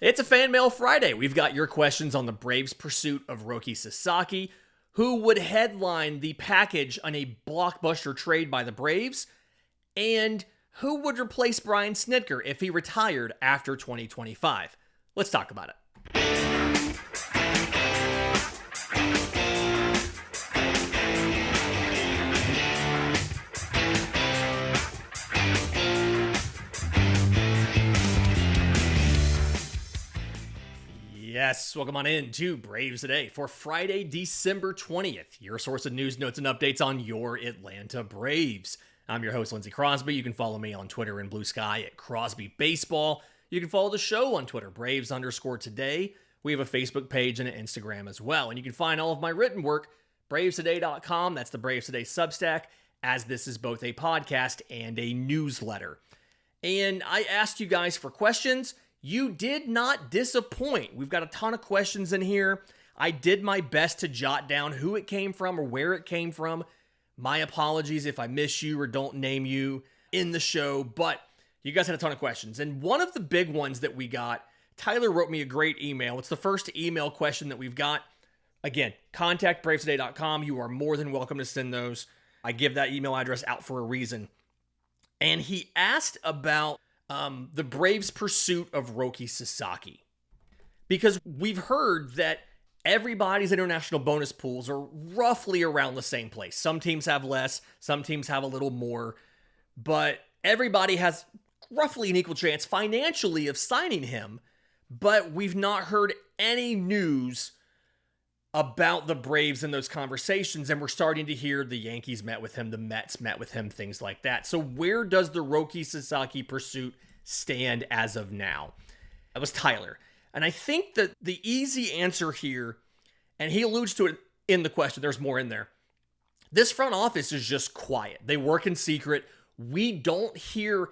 It's a Fan Mail Friday. We've got your questions on the Braves' pursuit of Roki Sasaki, who would headline the package on a blockbuster trade by the Braves, and who would replace Brian Snitker if he retired after 2025. Let's talk about it. Yes, welcome on in to Braves Today for Friday, December 20th. Your source of news, notes, and updates on your Atlanta Braves. I'm your host, Lindsay Crosby. You can follow me on Twitter and Blue Sky at Crosby Baseball. You can follow the show on Twitter, Braves_today. We have a Facebook page and an Instagram as well. And you can find all of my written work, bravestoday.com. That's the Braves Today Substack, as this is both a podcast and a newsletter. And I asked you guys for questions. You did not disappoint. We've got a ton of questions in here. I did my best to jot down who it came from or where it came from. My apologies if I miss you or don't name you in the show, but you guys had a ton of questions. And one of the big ones that we got, Tyler wrote me a great email. It's the first email question that we've got. Again, contact bravestoday.com. You are more than welcome to send those. I give that email address out for a reason. And he asked about the Braves' pursuit of Roki Sasaki. Because we've heard that everybody's international bonus pools are roughly around the same place. Some teams have less, some teams have a little more, but everybody has roughly an equal chance financially of signing him. But we've not heard any news about the Braves in those conversations, and we're starting to hear the Yankees met with him, the Mets met with him, things like that. So where does the Roki Sasaki pursuit stand as of now? That was Tyler. And I think that the easy answer here, and he alludes to it in the question, there's more in there. This front office is just quiet. They work in secret. We don't hear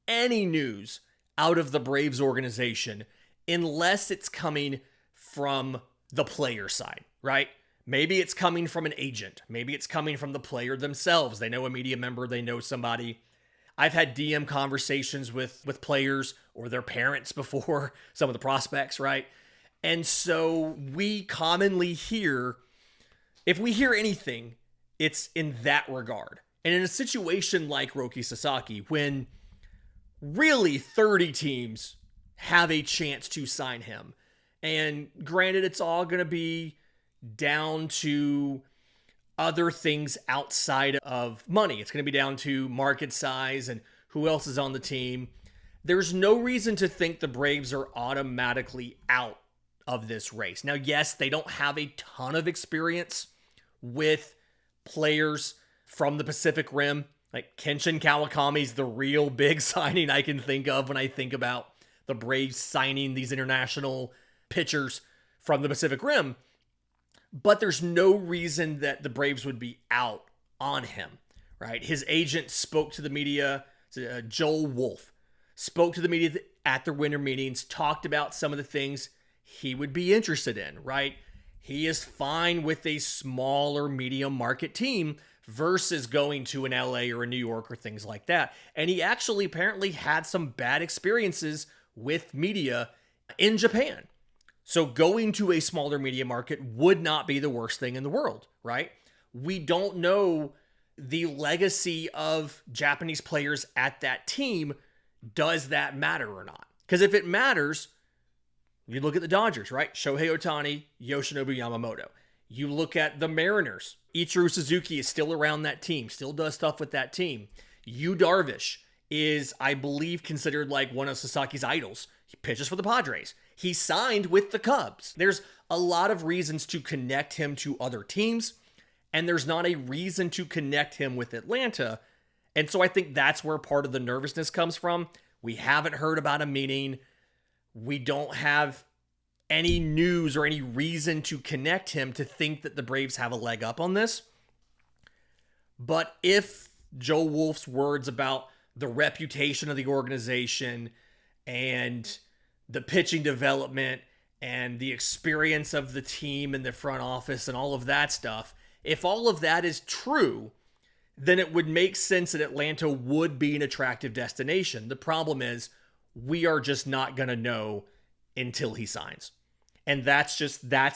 any news out of the Braves organization unless it's coming from the player side, right? Maybe it's coming from an agent. Maybe it's coming from the player themselves. They know a media member. They know somebody. I've had DM conversations with players or their parents before, some of the prospects, right? And so we commonly hear, if we hear anything, it's in that regard. And in a situation like Roki Sasaki, when really 30 teams have a chance to sign him, and granted, it's all going to be down to other things outside of money. It's going to be down to market size and who else is on the team. There's no reason to think the Braves are automatically out of this race. Now, yes, they don't have a ton of experience with players from the Pacific Rim. Like Kenshin Kawakami's the real big signing I can think of when I think about the Braves signing these international pitchers from the Pacific Rim. But there's no reason that the Braves would be out on him, right? His agent spoke to the media, Joel Wolf, spoke to the media at their winter meetings, talked about some of the things he would be interested in, right? He is fine with a smaller medium market team versus going to an LA or a New York or things like that. And he actually apparently had some bad experiences with media in Japan. So going to a smaller media market would not be the worst thing in the world, right? We don't know the legacy of Japanese players at that team. Does that matter or not? Because if it matters, you look at the Dodgers, right? Shohei Ohtani, Yoshinobu Yamamoto. You look at the Mariners. Ichiro Suzuki is still around that team, still does stuff with that team. Yu Darvish is, I believe, considered like one of Sasaki's idols. He pitches for the Padres. He signed with the Cubs. There's a lot of reasons to connect him to other teams, and there's not a reason to connect him with Atlanta. And so I think that's where part of the nervousness comes from. We haven't heard about a meeting. We don't have any news or any reason to connect him to think that the Braves have a leg up on this. But if Joe Wolf's words about the reputation of the organization and the pitching development and the experience of the team and the front office and all of that stuff, if all of that is true, then it would make sense that Atlanta would be an attractive destination. The problem is we are just not going to know until he signs. And that's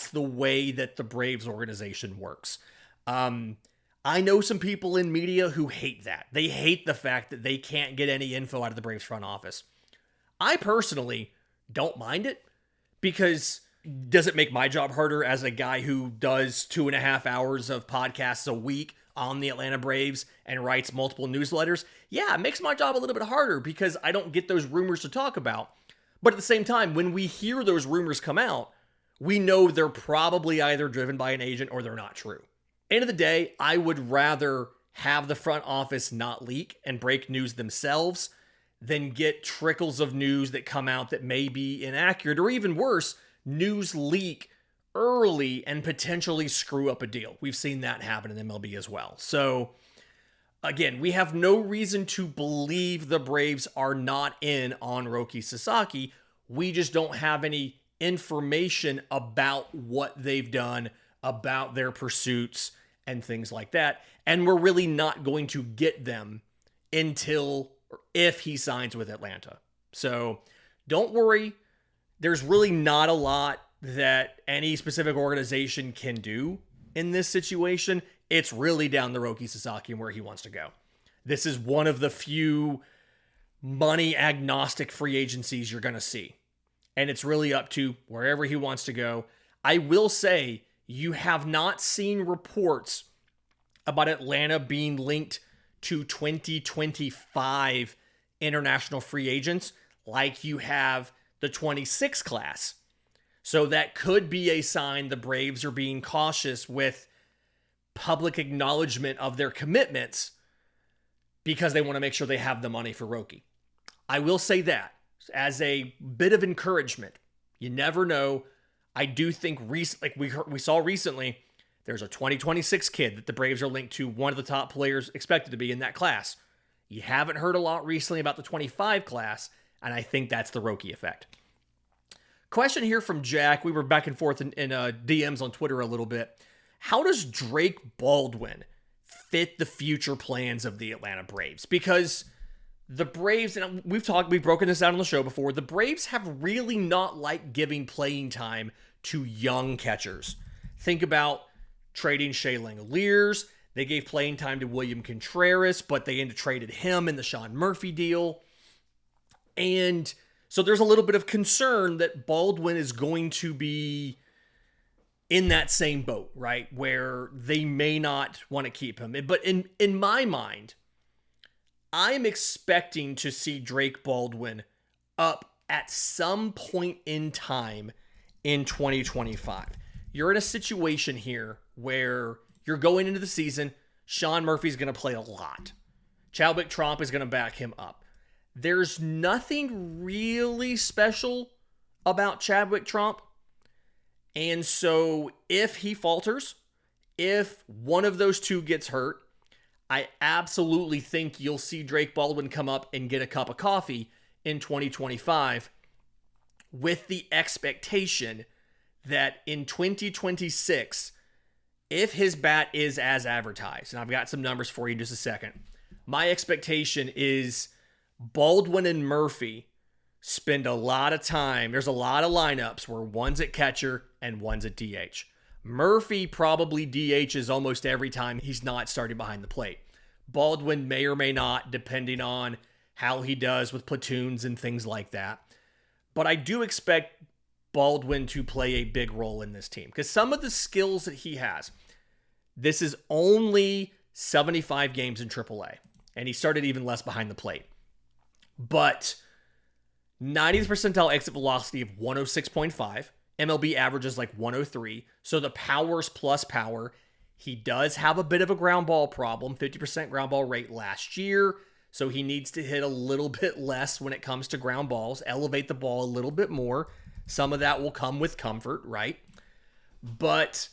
the way that the Braves organization works. I know some people in media who hate that. They hate the fact that they can't get any info out of the Braves front office. I personally don't mind it, because does it make my job harder as a guy who does 2.5 hours of podcasts a week on the Atlanta Braves and writes multiple newsletters? Yeah, it makes my job a little bit harder because I don't get those rumors to talk about. But at the same time, when we hear those rumors come out, we know they're probably either driven by an agent or they're not true. End of the day, I would rather have the front office not leak and break news themselves than get trickles of news that come out that may be inaccurate, or even worse, news leak early and potentially screw up a deal. We've seen that happen in MLB as well. So again, we have no reason to believe the Braves are not in on Roki Sasaki. We just don't have any information about what they've done, about their pursuits and things like that. And we're really not going to get them until or if he signs with Atlanta. So don't worry. There's really not a lot that any specific organization can do in this situation. It's really down to Roki Sasaki and where he wants to go. This is one of the few money agnostic free agencies you're going to see. And it's really up to wherever he wants to go. I will say, you have not seen reports about Atlanta being linked to 2025 international free agents like you have the 26 class. So that could be a sign the Braves are being cautious with public acknowledgement of their commitments because they want to make sure they have the money for Roki. I will say that as a bit of encouragement. You never know. I do think we saw recently, there's a 2026 kid that the Braves are linked to, one of the top players expected to be in that class. You haven't heard a lot recently about the 25 class, and I think that's the Roki effect. Question here from Jack. We were back and forth in DMs on Twitter a little bit. How does Drake Baldwin fit the future plans of the Atlanta Braves? Because the Braves, and we've broken this out on the show before, the Braves have really not liked giving playing time to young catchers. Think about trading Shea Langoliers. They gave playing time to William Contreras, but they traded him in the Sean Murphy deal. And so there's a little bit of concern that Baldwin is going to be in that same boat, right? Where they may not want to keep him. But in my mind, I'm expecting to see Drake Baldwin up at some point in time in 2025. You're in a situation here where you're going into the season. Sean Murphy's going to play a lot. Chadwick Tromp is going to back him up. There's nothing really special about Chadwick Tromp. And so if he falters, if one of those two gets hurt, I absolutely think you'll see Drake Baldwin come up and get a cup of coffee in 2025 with the expectation that in 2026, if his bat is as advertised, and I've got some numbers for you in just a second, my expectation is Baldwin and Murphy spend a lot of time. There's a lot of lineups where one's at catcher and one's at DH. Murphy probably DHs almost every time he's not starting behind the plate. Baldwin may or may not, depending on how he does with platoons and things like that. But I do expect Baldwin to play a big role in this team because some of the skills that he has, this is only 75 games in AAA, and he started even less behind the plate. But 90th percentile exit velocity of 106.5. MLB average is like 103. So the power's plus power. He does have a bit of a ground ball problem, 50% ground ball rate last year. So he needs to hit a little bit less when it comes to ground balls, elevate the ball a little bit more. Some of that will come with comfort, right? But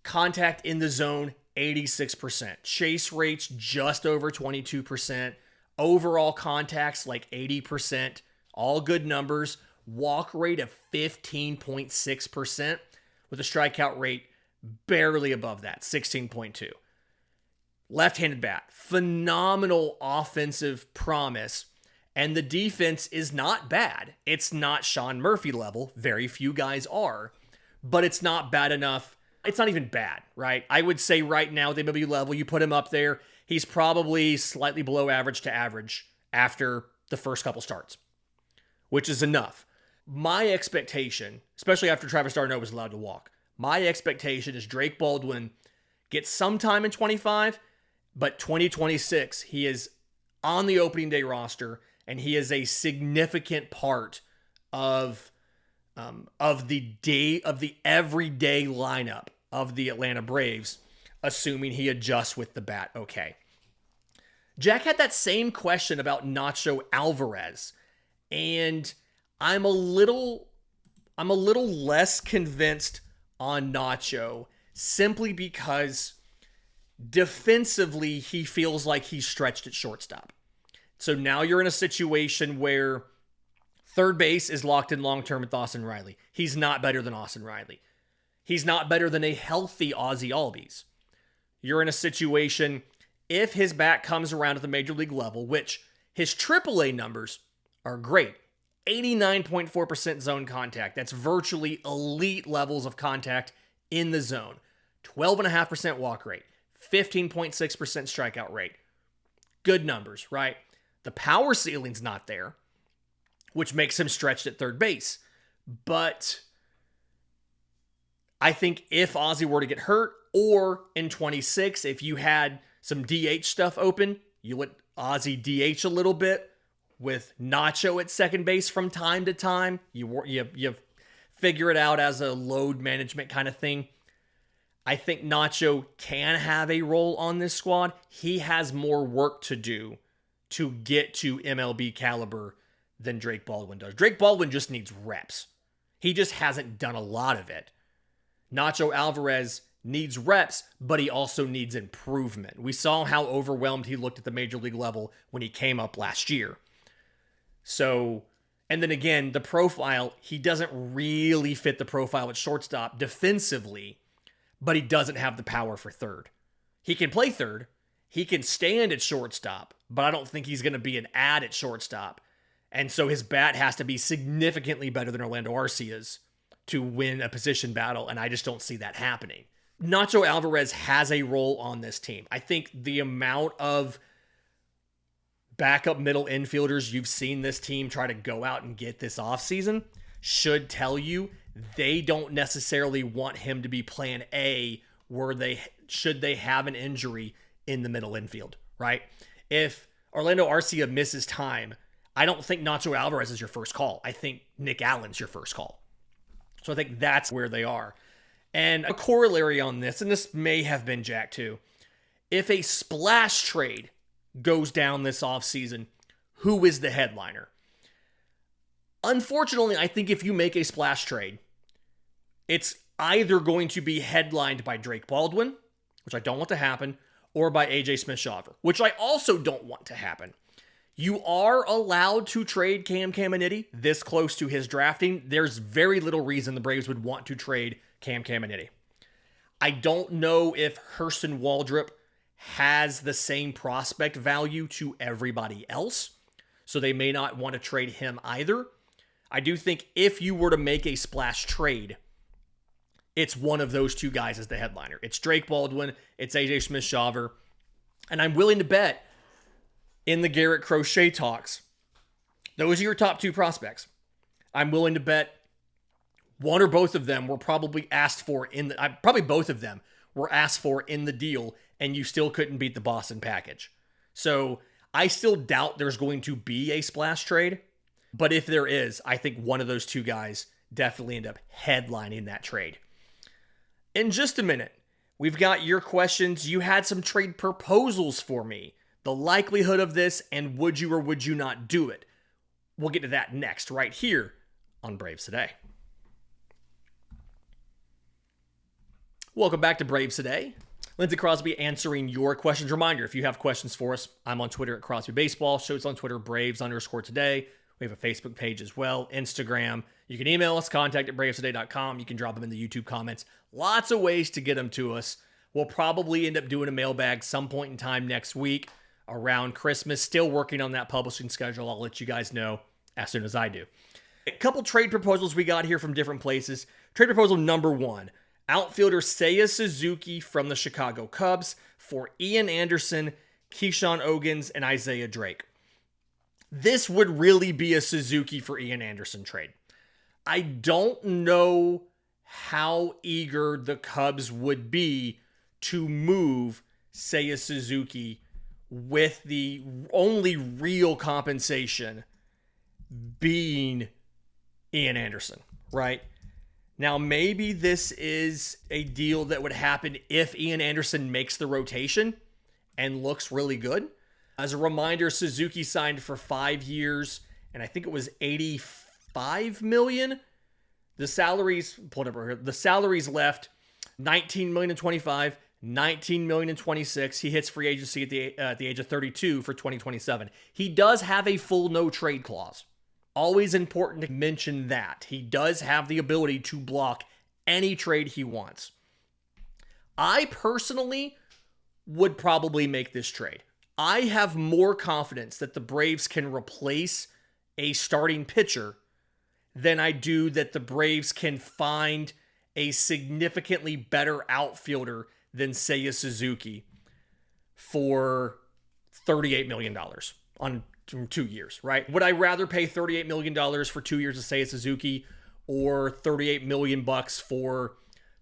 contact in the zone, 86%. Chase rates just over 22%. Overall contacts like 80%. All good numbers. Walk rate of 15.6% with a strikeout rate barely above that, 16.2. Left-handed bat. Phenomenal offensive promise And the defense is not bad. It's not Sean Murphy level. Very few guys are. But it's not bad enough. It's not even bad, right? I would say right now at the MLB level, you put him up there, he's probably slightly below average to average after the first couple starts, which is enough. My expectation, especially after Travis d'Arnaud was allowed to walk, my expectation is Drake Baldwin gets some time in 25, but 2026, he is on the opening day roster, and he is a significant part of the everyday lineup of the Atlanta Braves, assuming he adjusts with the bat. Okay. Jack had that same question about Nacho Alvarez, and I'm a little less convinced on Nacho simply because defensively he feels like he's stretched at shortstop. So now you're in a situation where third base is locked in long-term with Austin Riley. He's not better than Austin Riley. He's not better than a healthy Ozzie Albies. You're in a situation, if his bat comes around at the major league level, which his AAA numbers are great. 89.4% zone contact. That's virtually elite levels of contact in the zone. 12.5% walk rate. 15.6% strikeout rate. Good numbers, right? The power ceiling's not there, which makes him stretched at third base. But I think if Ozzie were to get hurt, or in 26, if you had some DH stuff open, you let Ozzie DH a little bit with Nacho at second base from time to time. You figure it out as a load management kind of thing. I think Nacho can have a role on this squad. He has more work to do to get to MLB caliber than Drake Baldwin does. Drake Baldwin just needs reps. He just hasn't done a lot of it. Nacho Alvarez needs reps, but he also needs improvement. We saw how overwhelmed he looked at the major league level when he came up last year. So, and then again, the profile, he doesn't really fit the profile at shortstop defensively, but he doesn't have the power for third. He can play third. He can stand at shortstop, but I don't think he's going to be an ad at shortstop. And so his bat has to be significantly better than Orlando Arcia's to win a position battle, and I just don't see that happening. Nacho Alvarez has a role on this team. I think the amount of backup middle infielders you've seen this team try to go out and get this offseason should tell you they don't necessarily want him to be plan A where should they have an injury in the middle infield, right? If Orlando Arcia misses time, I don't think Nacho Alvarez is your first call. I think Nick Allen's your first call. So I think that's where they are. And a corollary on this, and this may have been Jack too, if a splash trade goes down this offseason, who is the headliner? Unfortunately, I think if you make a splash trade, it's either going to be headlined by Drake Baldwin, which I don't want to happen, or by AJ Smith-Shawver, which I also don't want to happen. You are allowed to trade Cam Caminiti this close to his drafting. There's very little reason the Braves would want to trade Cam Caminiti. I don't know if Hurston Waldrop has the same prospect value to everybody else, so they may not want to trade him either. I do think if you were to make a splash trade, it's one of those two guys as the headliner. It's Drake Baldwin, it's AJ Smith-Shawver, and I'm willing to bet in the Garrett Crochet talks, those are your top two prospects. I'm willing to bet one or both of them were probably asked for probably both of them were asked for in the deal, and you still couldn't beat the Boston package. So I still doubt there's going to be a splash trade, but if there is, I think one of those two guys definitely end up headlining that trade. In just a minute, we've got your questions. You had some trade proposals for me. The likelihood of this, and would you or would you not do it? We'll get to that next, right here on Braves Today. Welcome back to Braves Today. Lindsay Crosby answering your questions. Reminder, if you have questions for us, I'm on Twitter at Crosby Baseball. Show's on Twitter, Braves_today. We have a Facebook page as well, Instagram. You can email us, contact@bravestoday.com. You can drop them in the YouTube comments. Lots of ways to get them to us. We'll probably end up doing a mailbag some point in time next week. around Christmas. Still working on that publishing schedule. I'll let you guys know as soon as I do. A couple trade proposals we got here from different places. Trade proposal number 1. Outfielder Seiya Suzuki from the Chicago Cubs for Ian Anderson, Keyshawn Ogans, and Isaiah Drake. This would really be a Suzuki for Ian Anderson trade. I don't know how eager the Cubs would be to move Seiya Suzuki with the only real compensation being Ian Anderson, right? Now, maybe this is a deal that would happen if Ian Anderson makes the rotation and looks really good. As a reminder, Suzuki signed for 5 years, and I think it was $85 million. The salaries, pulled up right here, the salaries left $19 million in 25, $19 million in 26. He hits free agency at the age of 32 for 2027. He does have a full no trade clause. Always important to mention that. He does have the ability to block any trade he wants. I personally would probably make this trade. I have more confidence that the Braves can replace a starting pitcher than I do that the Braves can find a significantly better outfielder than Seiya Suzuki for $38 million on 2 years, right? Would I rather pay $38 million for 2 years of Seiya Suzuki or $38 million for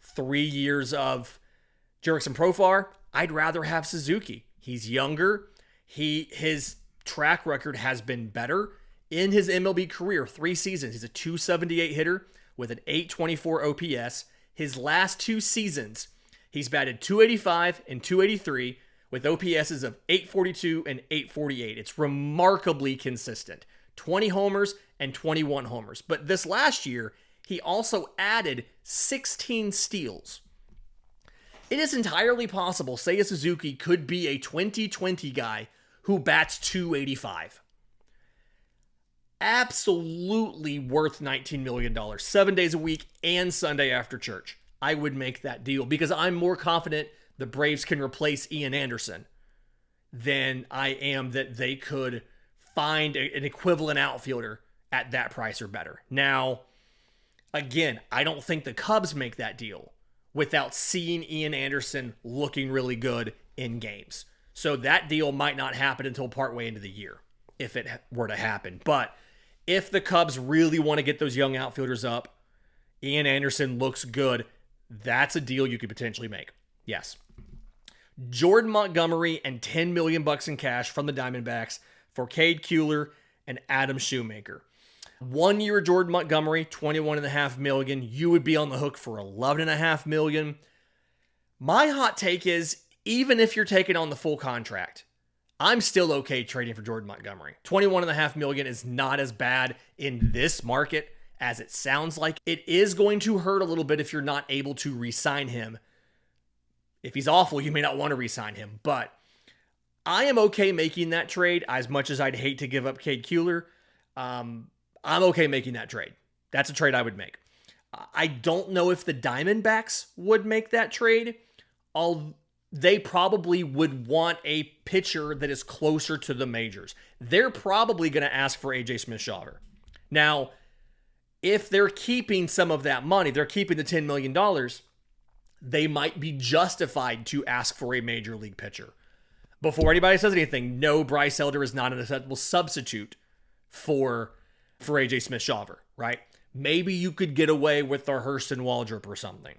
3 years of Jurickson Profar? I'd rather have Suzuki. He's younger. His track record has been better in his MLB career. 3 seasons. He's a .278 hitter with an .824 OPS. His last 2 seasons, he's batted .285 and .283 with OPSs of .842 and .848. It's remarkably consistent. 20 homers and 21 homers. But this last year, he also added 16 steals. It is entirely possible Seiya Suzuki could be a 2020 guy who bats .285. Absolutely worth $19 million, 7 days a week and Sunday after church. I would make that deal because I'm more confident the Braves can replace Ian Anderson than I am that they could find an equivalent outfielder at that price or better. Now, again, I don't think the Cubs make that deal without seeing Ian Anderson looking really good in games. So that deal might not happen until partway into the year, if it were to happen. But if the Cubs really want to get those young outfielders up, Ian Anderson looks good, that's a deal you could potentially make. Yes. Jordan Montgomery and $10 million in cash from the Diamondbacks for Cade Kuehler and Adam Shoemaker. 1 year Jordan Montgomery, $21.5 million. You would be on the hook for $11.5 million. My hot take is, even if you're taking on the full contract, I'm still okay trading for Jordan Montgomery. $21.5 million is not as bad in this market as it sounds like. It is going to hurt a little bit if you're not able to re-sign him. If he's awful, you may not want to re-sign him, but I am okay making that trade as much as I'd hate to give up Cade Kuehler. I'm okay making that trade. That's a trade I would make. I don't know if the Diamondbacks would make that trade. They probably would want a pitcher that is closer to the majors. They're probably going to ask for AJ Smith-Shawver. Now, if they're keeping some of that money, they're keeping the $10 million, they might be justified to ask for a major league pitcher. Before anybody says anything, no, Bryce Elder is not an acceptable substitute for AJ Smith-Shawver, right? Maybe you could get away with the Hurston Waldrop or something.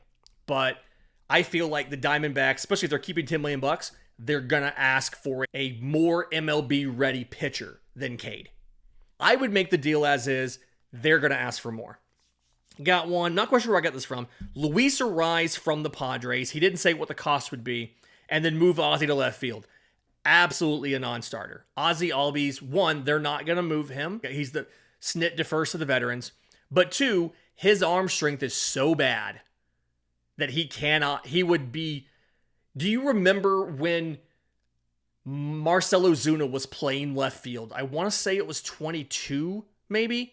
But I feel like the Diamondbacks, especially if they're keeping $10 million, they're going to ask for a more MLB-ready pitcher than Cade. I would make the deal as is. They're going to ask for more. Got one, not quite sure where I got this from. Luis Ariz from the Padres. He didn't say what the cost would be. And then move Ozzy to left field. Absolutely a non-starter. Ozzy Albies, one, they're not going to move him. He's the Snit defers to the veterans. But two, his arm strength is so bad that he would be... Do you remember when Marcell Ozuna was playing left field? I want to say it was 22, maybe?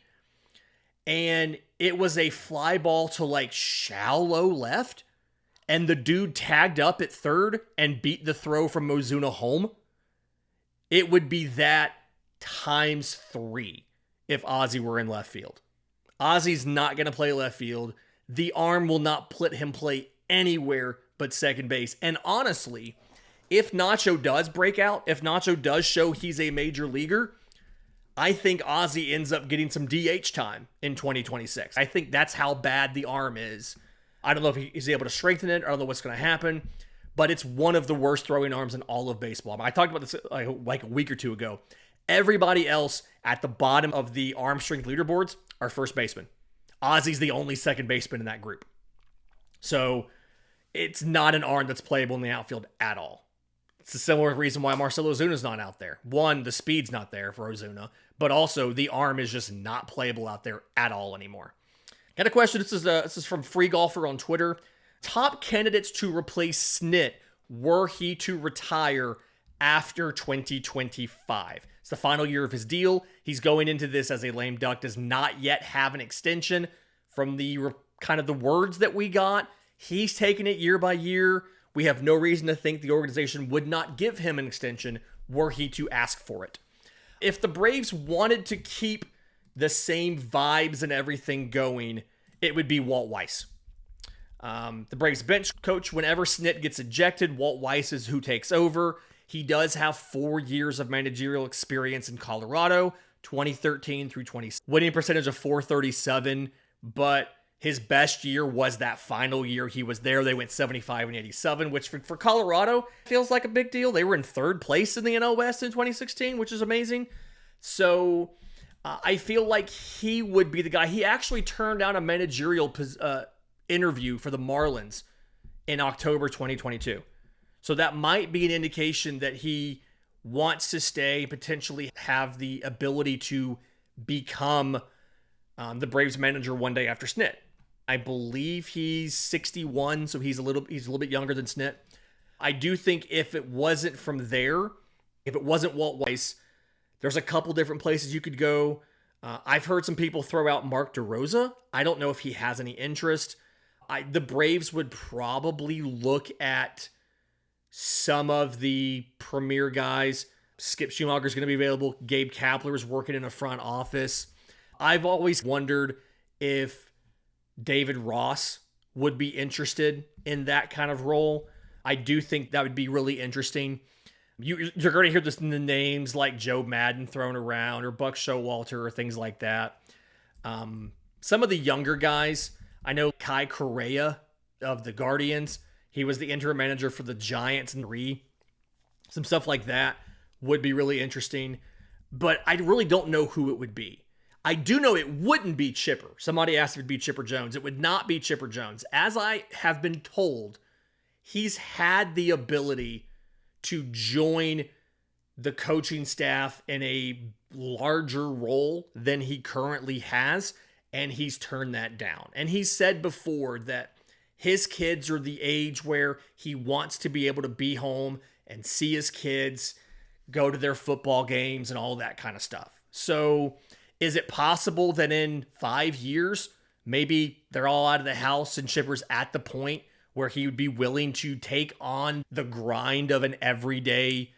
And it was a fly ball to like shallow left. And the dude tagged up at third and beat the throw from Ozuna home. it would be that times 3 if Ozzy were in left field. Ozzy's not going to play left field. The arm will not let him play anywhere but second base. And honestly, if Nacho does break out, if Nacho does show he's a major leaguer, I think Ozzy ends up getting some DH time in 2026. I think that's how bad the arm is. I don't know if he's able to strengthen it. I don't know what's going to happen, but it's one of the worst throwing arms in all of baseball. I talked about this like a week or two ago. Everybody else at the bottom of the arm strength leaderboards are first basemen. Ozzy's the only second baseman in that group. So it's not an arm that's playable in the outfield at all. It's a similar reason why Marcell Ozuna's not out there. One, the speed's not there for Ozuna, but also the arm is just not playable out there at all anymore. Got a question. This is from Free Golfer on Twitter. Top candidates to replace Snit were he to retire after 2025. It's the final year of his deal. He's going into this as a lame duck, does not yet have an extension. From the kind of the words that we got, he's taking it year by year. We have no reason to think the organization would not give him an extension were he to ask for it. If the Braves wanted to keep the same vibes and everything going, it would be Walt Weiss. The Braves bench coach, whenever Snit gets ejected, Walt Weiss is who takes over. He does have 4 years of managerial experience in Colorado, 2013 through 20. Winning percentage of .437, but his best year was that final year he was there. They went 75 and 87, which for Colorado feels like a big deal. They were in third place in the NL West in 2016, which is amazing. So I feel like he would be the guy. He actually turned down a managerial interview for the Marlins in October 2022. So that might be an indication that he wants to stay, potentially have the ability to become the Braves manager one day after Snit. I believe he's 61, so he's a little bit younger than Snit. I do think if it wasn't from there, if it wasn't Walt Weiss, there's a couple different places you could go. I've heard some people throw out Mark DeRosa. I don't know if he has any interest. The Braves would probably look at some of the premier guys. Skip Schumacher's going to be available. Gabe Kapler is working in a front office. I've always wondered if David Ross would be interested in that kind of role. I do think that would be really interesting. You're going to hear this in the names like Joe Madden thrown around or Buck Showalter or things like that. Some of the younger guys, I know Kai Correa of the Guardians. He was the interim manager for the Giants and some stuff like that would be really interesting. But I really don't know who it would be. I do know it wouldn't be Chipper. Somebody asked if it'd be Chipper Jones. It would not be Chipper Jones. As I have been told, he's had the ability to join the coaching staff in a larger role than he currently has, and he's turned that down. And he said before that his kids are the age where he wants to be able to be home and see his kids, go to their football games and all that kind of stuff. So is it possible that in 5 years, maybe they're all out of the house and Chipper's at the point where he would be willing to take on the grind of an everyday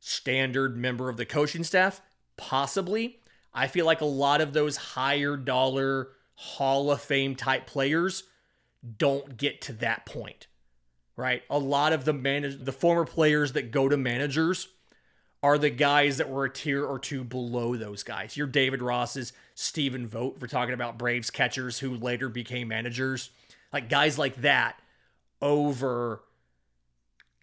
standard member of the coaching staff? Possibly. I feel like a lot of those higher dollar Hall of Fame type players don't get to that point, right? A lot of the former players that go to managers are the guys that were a tier or two below those guys. Your David Rosses, Stephen Vogt, for talking about Braves catchers who later became managers. Like guys like that over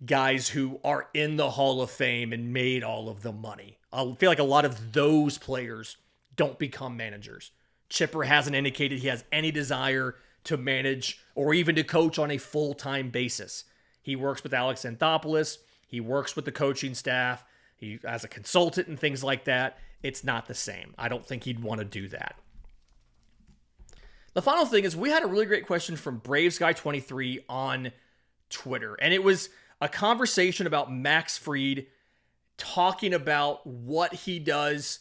guys who are in the Hall of Fame and made all of the money. I feel like a lot of those players don't become managers. Chipper hasn't indicated he has any desire to manage or even to coach on a full-time basis. He works with Alex Anthopoulos. He works with the coaching staff. He as a consultant and things like that. It's not the same. I don't think he'd want to do that. The final thing is we had a really great question from BravesGuy23 on Twitter. And it was a conversation about Max Fried talking about what he does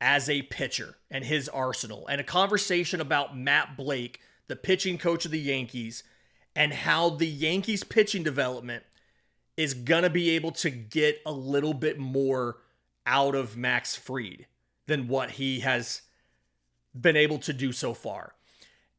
as a pitcher and his arsenal. And a conversation about Matt Blake, the pitching coach of the Yankees, and how the Yankees pitching development is going to be able to get a little bit more out of Max Fried than what he has been able to do so far.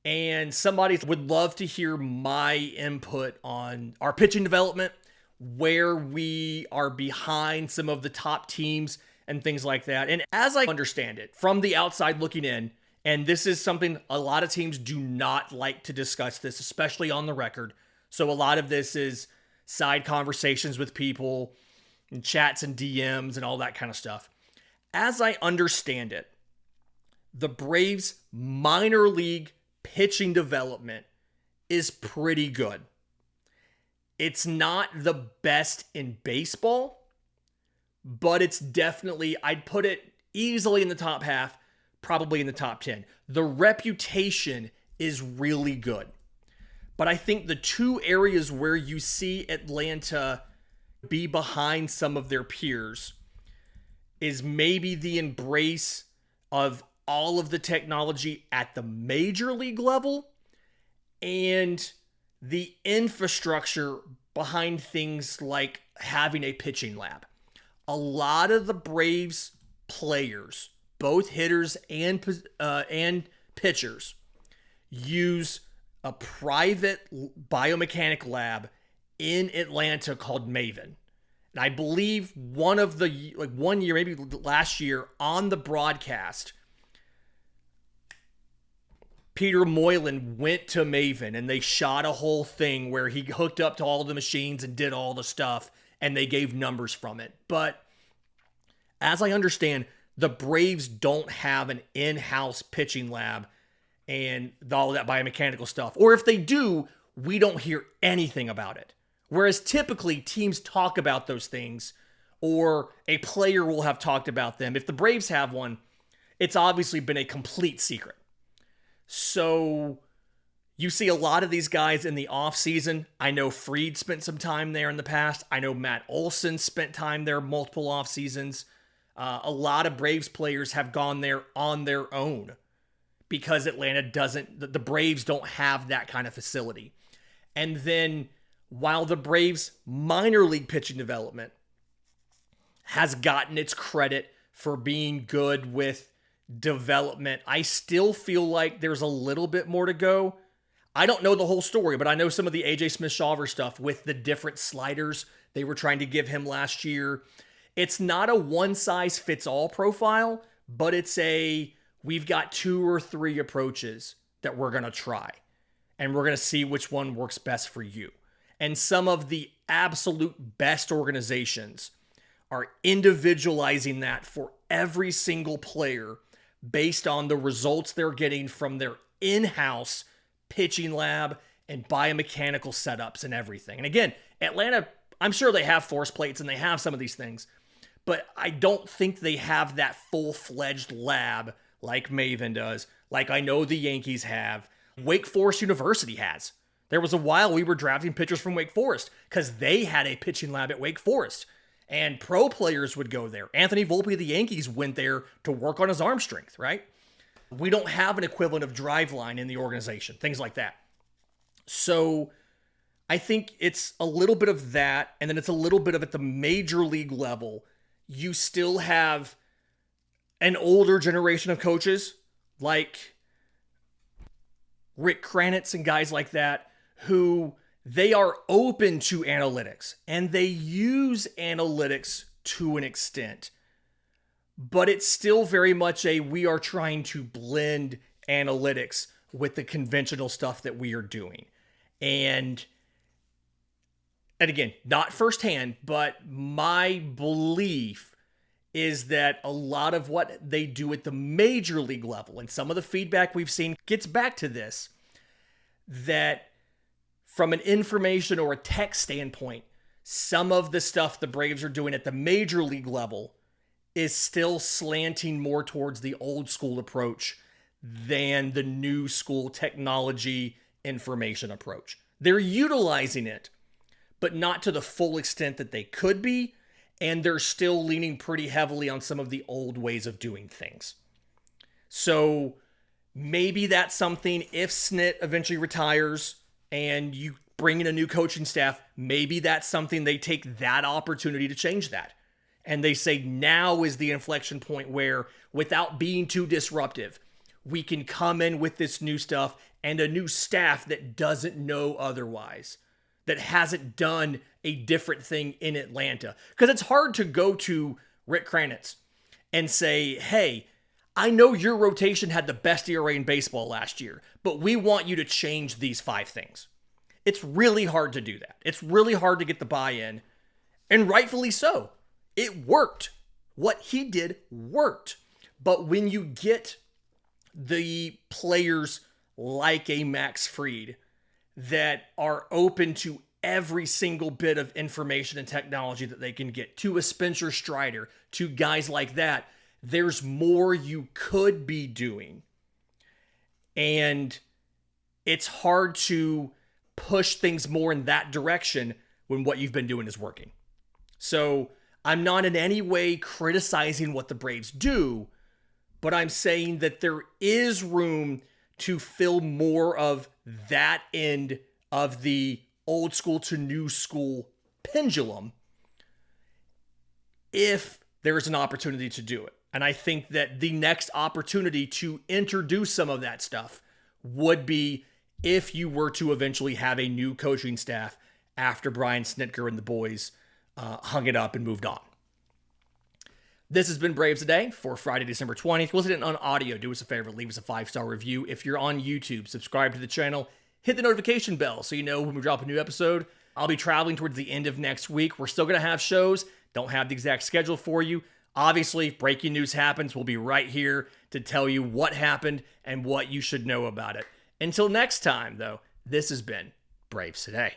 And somebody would love to hear my input on our pitching development, where we are behind some of the top teams and things like that. And as I understand it, from the outside looking in, and this is something a lot of teams do not like to discuss this, especially on the record. So a lot of this is side conversations with people and chats and DMs and all that kind of stuff. As I understand it, the Braves minor league pitching development is pretty good. It's not the best in baseball, but it's definitely, I'd put it easily in the top half, probably in the top 10. The reputation is really good. But I think the two areas where you see Atlanta be behind some of their peers is maybe the embrace of all of the technology at the major league level and the infrastructure behind things like having a pitching lab. A lot of the Braves players, both hitters and pitchers, use a private biomechanic lab in Atlanta called Maven. And I believe one year, maybe last year, on the broadcast, Peter Moylan went to Maven and they shot a whole thing where he hooked up to all the machines and did all the stuff, and they gave numbers from it. But as I understand, the Braves don't have an in-house pitching lab and all that biomechanical stuff. Or if they do, we don't hear anything about it. Whereas typically teams talk about those things, or a player will have talked about them. If the Braves have one, it's obviously been a complete secret. So you see a lot of these guys in the offseason. I know Fried spent some time there in the past. I know Matt Olson spent time there multiple off seasons. A lot of Braves players have gone there on their own because Atlanta doesn't, the Braves don't have that kind of facility. And then while the Braves minor league pitching development has gotten its credit for being good with development, I still feel like there's a little bit more to go. I don't know the whole story, but I know some of the AJ Smith-Shawver stuff with the different sliders they were trying to give him last year. It's not a one-size-fits-all profile, but it's we've got 2 or 3 approaches that we're going to try, and we're going to see which one works best for you. And some of the absolute best organizations are individualizing that for every single player based on the results they're getting from their in-house pitching lab and biomechanical setups and everything. And again, Atlanta, I'm sure they have force plates and they have some of these things, but I don't think they have that full-fledged lab like Maven does, like I know the Yankees have. Wake Forest University has. There was a while we were drafting pitchers from Wake Forest because they had a pitching lab at Wake Forest. And pro players would go there. Anthony Volpe of the Yankees went there to work on his arm strength, right? We don't have an equivalent of Driveline in the organization, things like that. So I think it's a little bit of that, and then it's a little bit of at the major league level. You still have an older generation of coaches like Rick Kranitz and guys like that who they are open to analytics and they use analytics to an extent, but it's still very much we are trying to blend analytics with the conventional stuff that we are doing. And again, not firsthand, but my belief is that a lot of what they do at the major league level, and some of the feedback we've seen gets back to this, that from an information or a tech standpoint, some of the stuff the Braves are doing at the major league level is still slanting more towards the old school approach than the new school technology information approach. They're utilizing it, but not to the full extent that they could be, and they're still leaning pretty heavily on some of the old ways of doing things. So maybe that's something, if Snit eventually retires and you bring in a new coaching staff, maybe that's something they take that opportunity to change that And they say now is the inflection point where, without being too disruptive, we can come in with this new stuff and a new staff that doesn't know otherwise, that hasn't done a different thing in Atlanta. Because it's hard to go to Rick Kranitz and say, hey, I know your rotation had the best ERA in baseball last year, but we want you to change these 5 things. It's really hard to do that. It's really hard to get the buy-in, and rightfully so. It worked. What he did worked. But when you get the players like a Max Fried that are open to every single bit of information and technology that they can get, to a Spencer Strider, to guys like that, there's more you could be doing. And it's hard to push things more in that direction when what you've been doing is working. So I'm not in any way criticizing what the Braves do, but I'm saying that there is room to fill more of that end of the old school to new school pendulum if there is an opportunity to do it. And I think that the next opportunity to introduce some of that stuff would be if you were to eventually have a new coaching staff after Brian Snitker and the boys hung it up and moved on. This has been Braves Today for Friday, December 20th. Listen on audio. Do us a favor. Leave us a 5-star review. If you're on YouTube, subscribe to the channel. Hit the notification bell so you know when we drop a new episode. I'll be traveling towards the end of next week. We're still going to have shows. Don't have the exact schedule for you. Obviously, breaking news happens. We'll be right here to tell you what happened and what you should know about it. Until next time, though, this has been Braves Today.